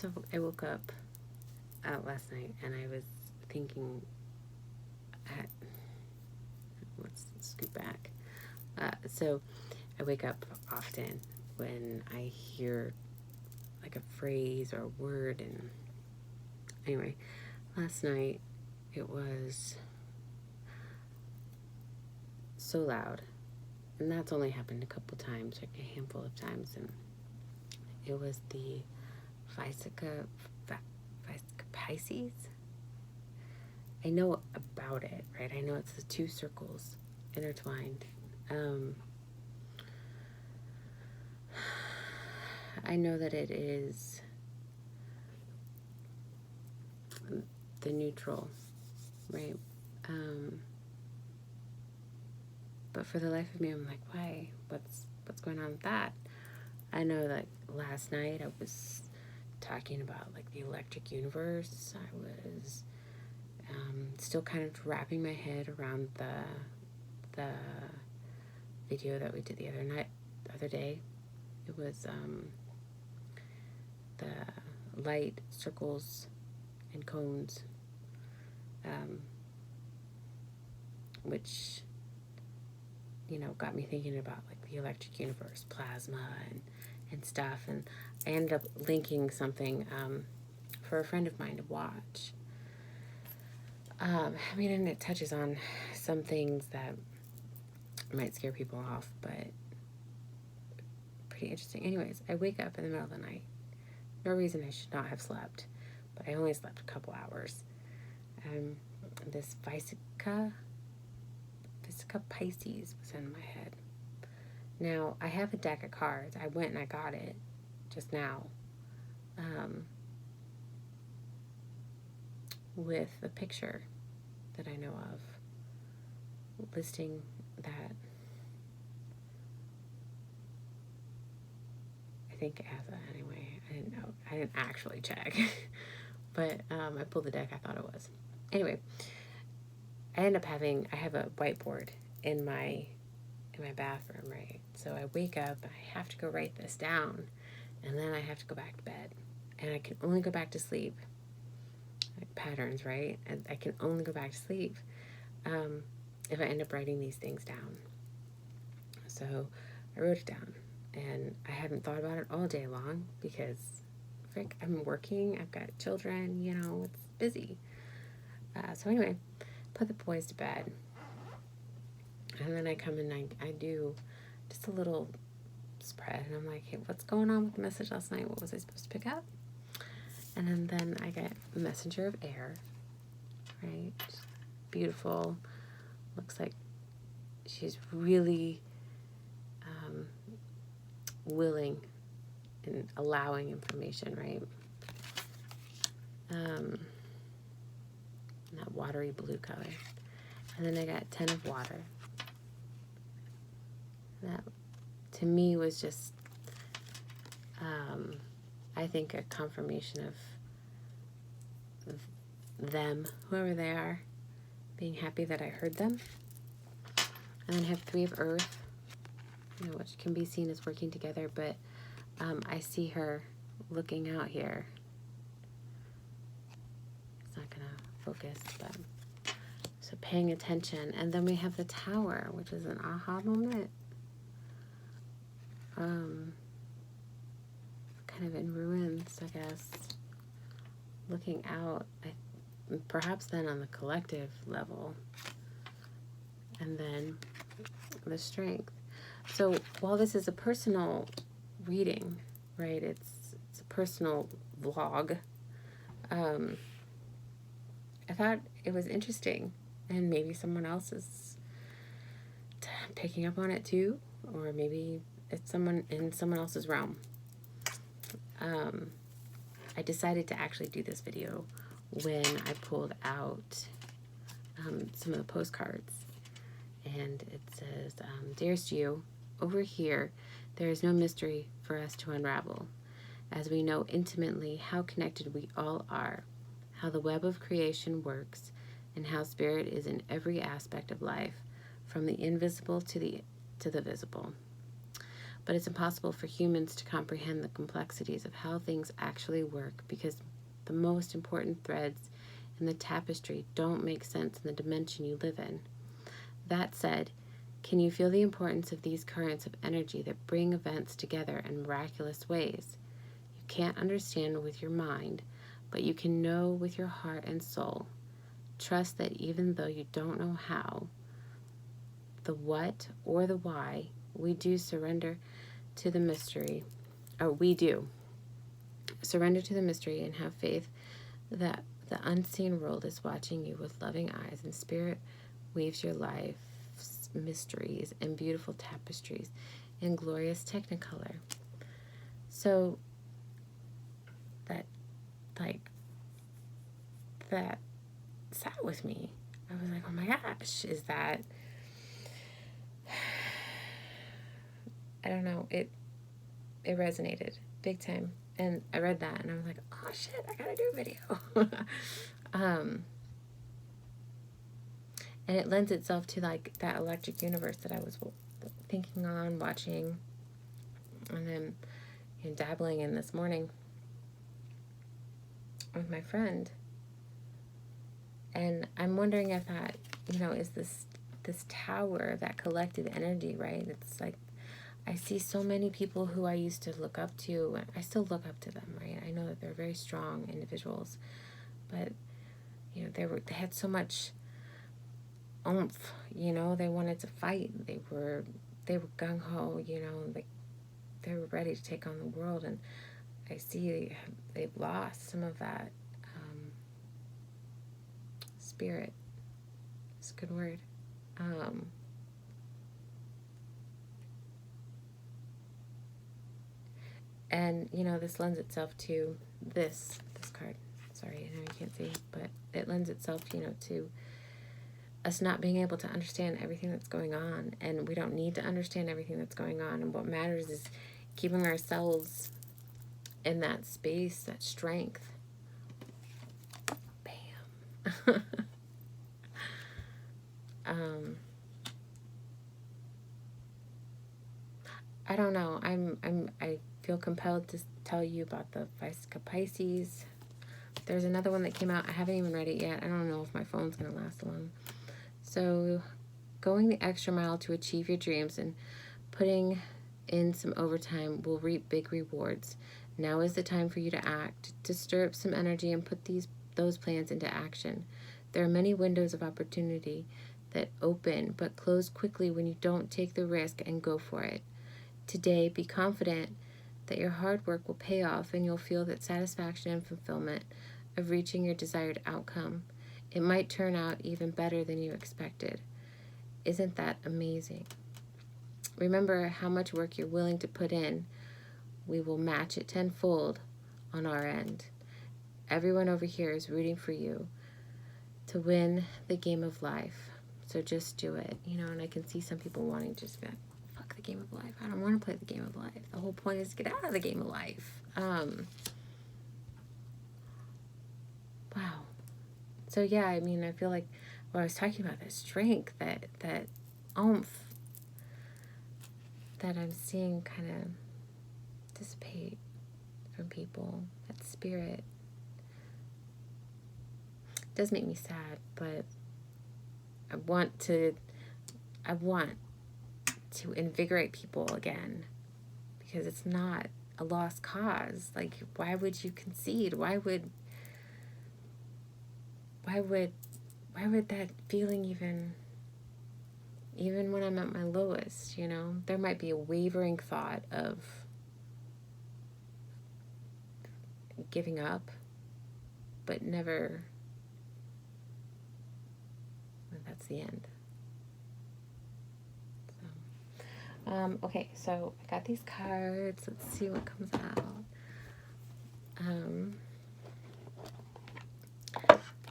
So I woke up last night and I was thinking, let's scoot back. So I wake up often when I hear like a phrase or a word. And anyway, last night it was so loud. And that's only happened a couple times, like a handful of times. And it was the Vesica Piscis. I know about it, right? I know it's the two circles intertwined. I know that it is the neutral, right? But for the life of me, I'm like, why? What's going on with that? I know that last night I was talking about like the electric universe. I was still kind of wrapping my head around the video that we did the other day. It was the light circles and cones, which got me thinking about like the electric universe, plasma, and stuff. And I ended up linking something for a friend of mine to watch. And it touches on some things that might scare people off, but pretty interesting. Anyways, I wake up in the middle of the night. No reason I should not have slept, but I only slept a couple hours. This Vesica Piscis was in my head. Now, I have a deck of cards. I went and I got it just now. With a picture that I know of listing that I think Asa anyway. I didn't know. I didn't actually check. But I pulled the deck. I thought it was. Anyway, I have a whiteboard in my bathroom, right? So I wake up, I have to go write this down, and then I have to go back to bed. And I can only go back to sleep. Like patterns, right? And I can only go back to sleep if I end up writing these things down. So I wrote it down, and I haven't thought about it all day long because I'm working, I've got children, it's busy. So anyway, put the boys to bed, and then I come and I do just a little spread, and I'm like, hey, what's going on with the message last night? What was I supposed to pick up? And then I get Messenger of Air, right? Beautiful. Looks like she's really willing and allowing information, right? That watery blue color. And then I got 10 of water. That, to me, was just, I think, a confirmation of them, whoever they are, being happy that I heard them. And then I have 3 of earth, which can be seen as working together, but I see her looking out here. It's not gonna focus, but so paying attention. And then we have the tower, which is an aha moment. Kind of in ruins, I guess. Looking out, perhaps then on the collective level. And then the strength. So while this is a personal reading, right, it's a personal vlog, I thought it was interesting, and maybe someone else is picking up on it too, or maybe it's someone in someone else's realm. I decided to actually do this video when I pulled out some of the postcards, and it says, dearest you, over here there is no mystery for us to unravel, as we know intimately how connected we all are, how the web of creation works, and how spirit is in every aspect of life, from the invisible to the visible. but it's impossible for humans to comprehend the complexities of how things actually work because the most important threads in the tapestry don't make sense in the dimension you live in. That said, can you feel the importance of these currents of energy that bring events together in miraculous ways? You can't understand with your mind, but you can know with your heart and soul. Trust that even though you don't know how, the what or the why, we do surrender to the mystery, or we do surrender to the mystery and have faith that the unseen world is watching you with loving eyes, and spirit weaves your life's mysteries and beautiful tapestries in glorious technicolor. So that sat with me. I was like, oh my gosh, is that, I don't know, it resonated big time. And I read that and I was like, oh shit, I gotta do a video. And it lends itself to like that electric universe that I was thinking on, watching, and then dabbling in this morning with my friend. And I'm wondering if that, is this tower, that collective energy, right? It's like, I see so many people who I used to look up to, and I still look up to them, right? I know that they're very strong individuals, but, they had so much oomph, they wanted to fight. They were gung-ho, like they were ready to take on the world, and I see they've lost some of that spirit. It's a good word. And, this lends itself to this card. Sorry, I know you can't see, but it lends itself, to us not being able to understand everything that's going on. And we don't need to understand everything that's going on. And what matters is keeping ourselves in that space, that strength. Bam. I don't know. I feel compelled to tell you about the Vesica Piscis. There's another one that came out. I haven't even read it yet. I don't know if my phone's going to last long. So, going the extra mile to achieve your dreams and putting in some overtime will reap big rewards. Now is the time for you to act, to stir up some energy and put those plans into action. There are many windows of opportunity that open but close quickly when you don't take the risk and go for it. Today, be confident that your hard work will pay off and you'll feel that satisfaction and fulfillment of reaching your desired outcome. It might turn out even better than you expected. Isn't that amazing? Remember how much work you're willing to put in. We will match it tenfold on our end. Everyone over here is rooting for you to win the game of life. So just do it, and I can see some people wanting to just be like, fuck the game of life. I don't want to play the game of life. The whole point is to get out of the game of life. Wow. So yeah, I feel like what I was talking about, that strength, that oomph that I'm seeing kind of dissipate from people, that spirit. It does make me sad, but I want to invigorate people again, because it's not a lost cause. Like, why would you concede? Why would that feeling, even when I'm at my lowest, there might be a wavering thought of giving up, but never, that's the end. Okay, so I got these cards. Let's see what comes out.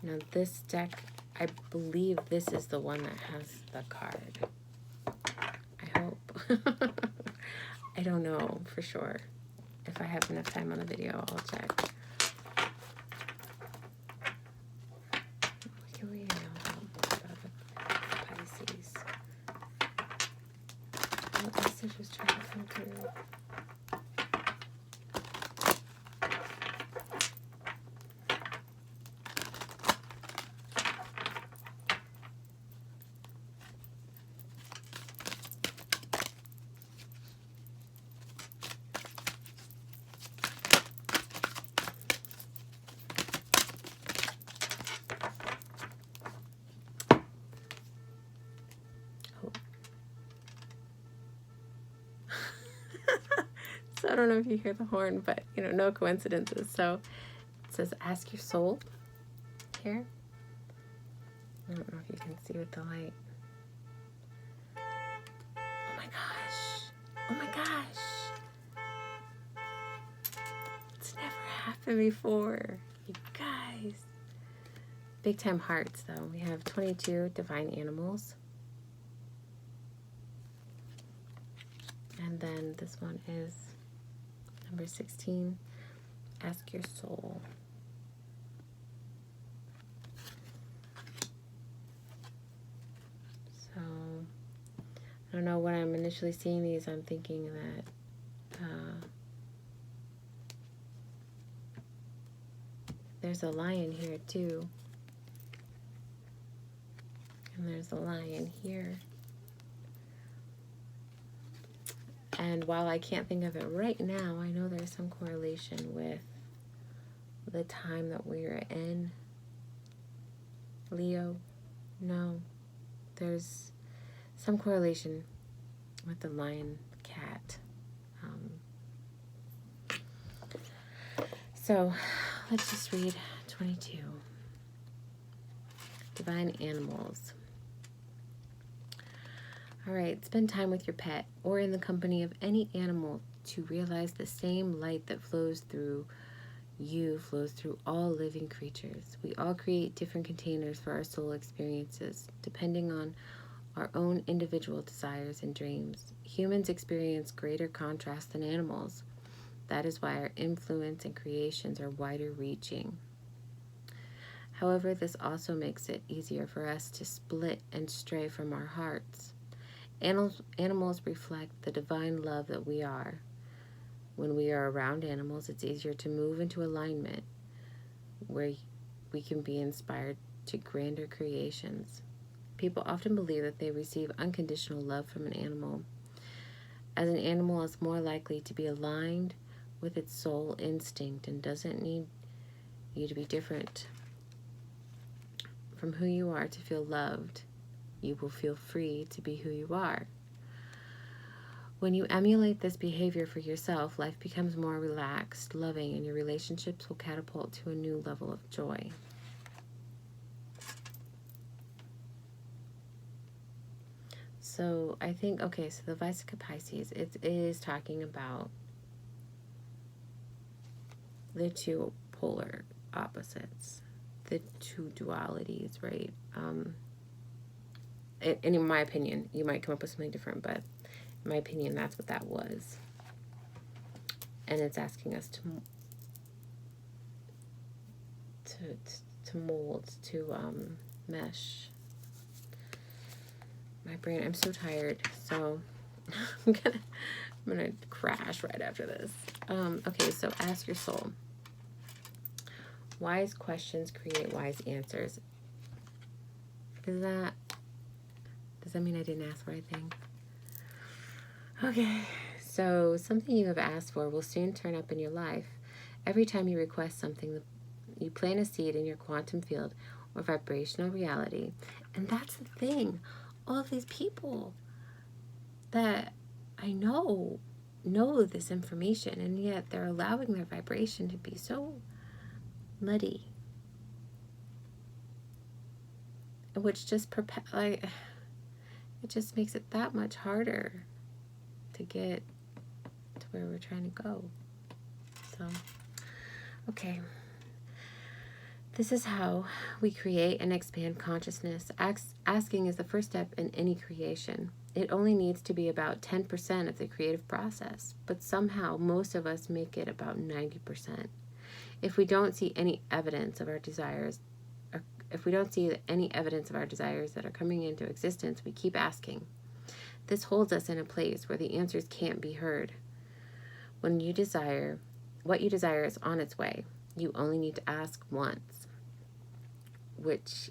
Now this deck, I believe this is the one that has the card. I hope. I don't know for sure. If I have enough time on the video, I'll check. What can we know about the Pisces? What message was trying to come through? So I don't know if you hear the horn, but no coincidences. So it says, ask your soul here. I don't know if you can see with the light. Oh my gosh. Oh my gosh. It's never happened before. You guys. Big time hearts, though. We have 22 divine animals. And then this one is number 16. Ask your soul. So, I don't know, when I'm initially seeing these, I'm thinking that there's a lion here too. And there's a lion here. And while I can't think of it right now, I know there's some correlation with the time that we're in. Leo? No. There's some correlation with the lion cat. So let's just read 22. Divine animals. All right, spend time with your pet or in the company of any animal to realize the same light that flows through you flows through all living creatures. We all create different containers for our soul experiences, depending on our own individual desires and dreams. Humans experience greater contrast than animals. That is why our influence and creations are wider reaching. However, this also makes it easier for us to split and stray from our hearts. Animals reflect the divine love that we are. When we are around animals, it's easier to move into alignment where we can be inspired to grander creations. People often believe that they receive unconditional love from an animal, as an animal is more likely to be aligned with its soul instinct and doesn't need you to be different from who you are to feel loved. You will feel free to be who you are. When you emulate this behavior for yourself, life becomes more relaxed, loving, and your relationships will catapult to a new level of joy. So I think, okay, so the Vesica Piscis, it is talking about the two polar opposites, the two dualities, right? And in my opinion, you might come up with something different, but in my opinion, that's what that was. And it's asking us to mold, to mesh. My brain, I'm so tired, so I'm gonna crash right after this. Okay, so ask your soul. Wise questions create wise answers. Does that mean I didn't ask the right thing? Okay, so something you have asked for will soon turn up in your life. Every time you request something, you plant a seed in your quantum field or vibrational reality. And that's the thing. All of these people that I know this information, and yet they're allowing their vibration to be so muddy, which just it just makes it that much harder to get to where we're trying to go. So, okay. This is how we create and expand consciousness. Asking is the first step in any creation. It only needs to be about 10% of the creative process, but somehow most of us make it about 90%. If we don't see any evidence of our desires, or if we don't see any evidence of our desires that are coming into existence, we keep asking. This holds us in a place where the answers can't be heard. What you desire is on its way. You only need to ask once, which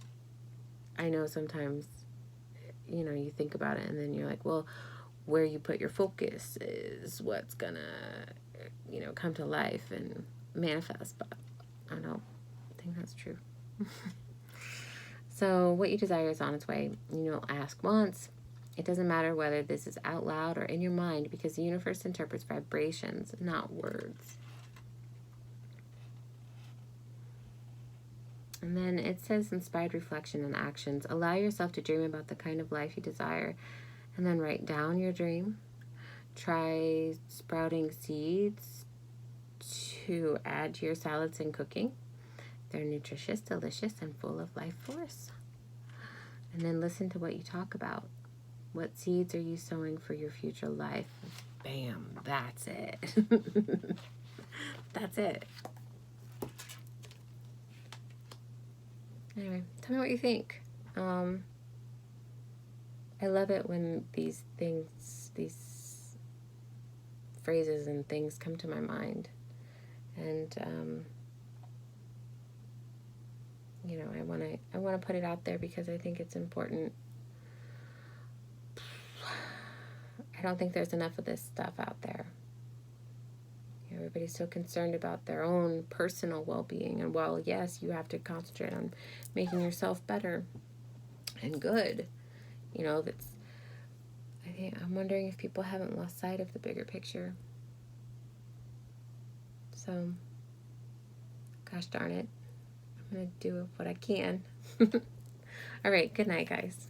I know sometimes, you think about it and then you're like, well, where you put your focus is what's gonna, come to life and manifest. But I don't think that's true. So what you desire is on its way. Ask once, It doesn't matter whether this is out loud or in your mind, because the universe interprets vibrations, not words. And then it says inspired reflection and actions. Allow yourself to dream about the kind of life you desire, and then write down your dream. Try sprouting seeds to add to your salads and cooking. They're nutritious, delicious, and full of life force. And then listen to what you talk about. What seeds are you sowing for your future life? Bam, that's it. That's it. Anyway, tell me what you think. I love it when these things, these phrases and things come to my mind. And, you know, I want to put it out there because I think it's important. I don't think there's enough of this stuff out there. Everybody's so concerned about their own personal well-being. And while, yes, you have to concentrate on making yourself better and good, you know, I'm wondering if people haven't lost sight of the bigger picture. So, gosh darn it, I'm going to do what I can. All right, good night, guys.